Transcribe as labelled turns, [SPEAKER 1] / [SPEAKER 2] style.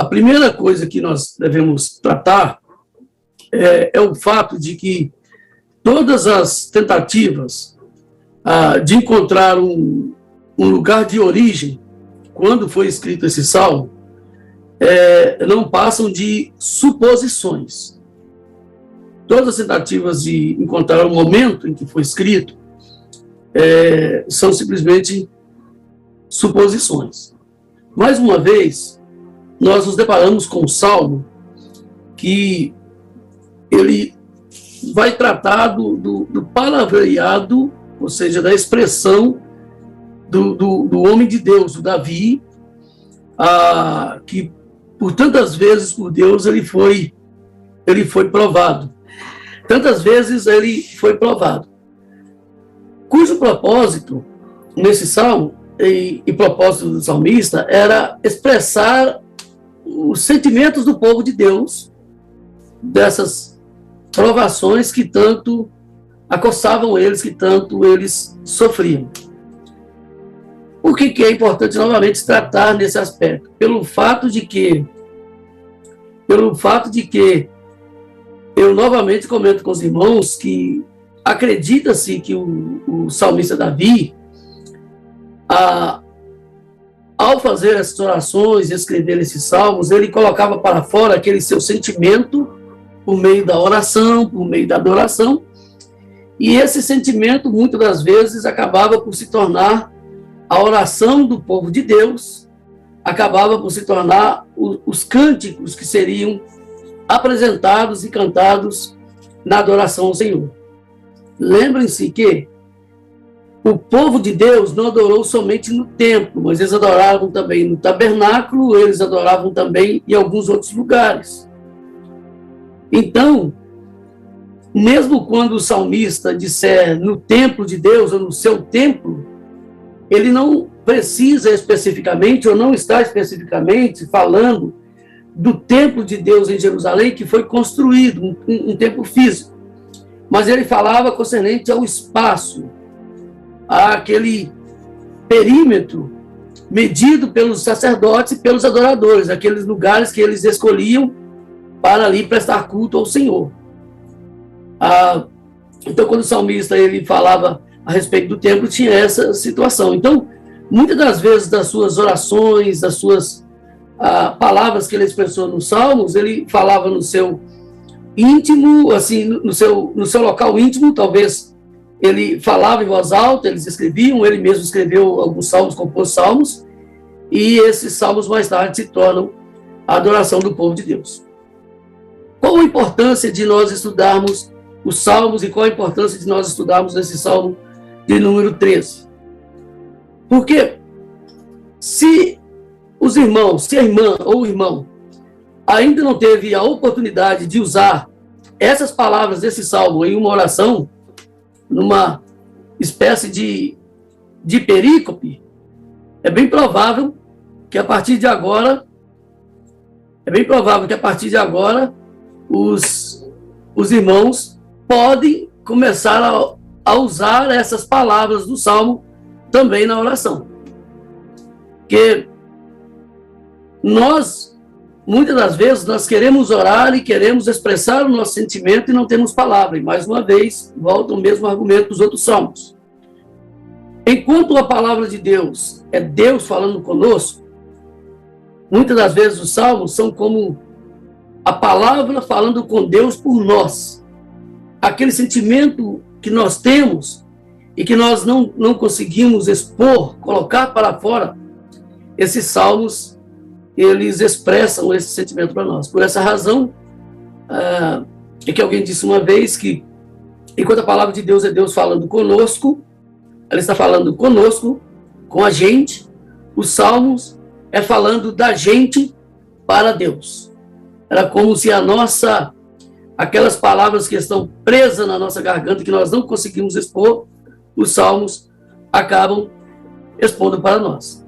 [SPEAKER 1] A primeira coisa que nós devemos tratar é o fato de que todas as tentativas de encontrar um lugar de origem, quando foi escrito esse salmo, não passam de suposições. Todas as tentativas de encontrar o momento em que foi escrito são simplesmente suposições. Mais uma vez, nós nos deparamos com um salmo que ele vai tratar do palavreado, ou seja, da expressão do homem de Deus, do Davi, que por tantas vezes por Deus ele foi provado. Tantas vezes ele foi provado. Cujo propósito, nesse salmo, e propósito do salmista, era expressar os sentimentos do povo de Deus, dessas provações que tanto acossavam eles, que tanto eles sofriam. Por que é importante novamente tratar nesse aspecto? Pelo fato de que eu novamente comento com os irmãos que acredita-se que o salmista Davi, ao fazer essas orações, escrever esses salmos, ele colocava para fora aquele seu sentimento por meio da oração, por meio da adoração, e esse sentimento, muitas das vezes, acabava por se tornar a oração do povo de Deus, acabava por se tornar os cânticos que seriam apresentados e cantados na adoração ao Senhor. Lembrem-se que o povo de Deus não adorou somente no templo, mas eles adoravam também no tabernáculo, eles adoravam também em alguns outros lugares. Então, mesmo quando o salmista disser no templo de Deus ou no seu templo, ele não precisa especificamente, ou não está especificamente falando do templo de Deus em Jerusalém, que foi construído, um templo físico. Mas ele falava concernente ao espaço, àquele perímetro medido pelos sacerdotes e pelos adoradores, aqueles lugares que eles escolhiam para ali prestar culto ao Senhor. Então, quando o salmista ele falava a respeito do templo, tinha essa situação. Então, muitas das vezes das suas orações, das suas palavras que ele expressou nos salmos, ele falava no seu íntimo, assim, no seu local íntimo, talvez ele falava em voz alta, eles escreviam, ele mesmo escreveu alguns salmos, compôs salmos, e esses salmos mais tarde se tornam a adoração do povo de Deus. Qual a importância de nós estudarmos os salmos e qual a importância de nós estudarmos esse salmo de número 13? Porque se os irmãos, se a irmã ou o irmão ainda não teve a oportunidade de usar essas palavras desse salmo em uma oração, numa espécie de perícope, é bem provável que a partir de agora os irmãos podem começar a usar essas palavras do salmo também na oração. Porque muitas das vezes, nós queremos orar e queremos expressar o nosso sentimento e não temos palavra. E, mais uma vez, volta o mesmo argumento dos outros salmos. Enquanto a palavra de Deus é Deus falando conosco, muitas das vezes os salmos são como a palavra falando com Deus por nós. Aquele sentimento que nós temos e que nós não conseguimos expor, colocar para fora, esses salmos eles expressam esse sentimento para nós. Por essa razão, é que alguém disse uma vez que, enquanto a palavra de Deus é Deus falando conosco, ela está falando conosco, com a gente, os salmos é falando da gente para Deus. Era como se aquelas palavras que estão presas na nossa garganta, que nós não conseguimos expor, os salmos acabam expondo para nós.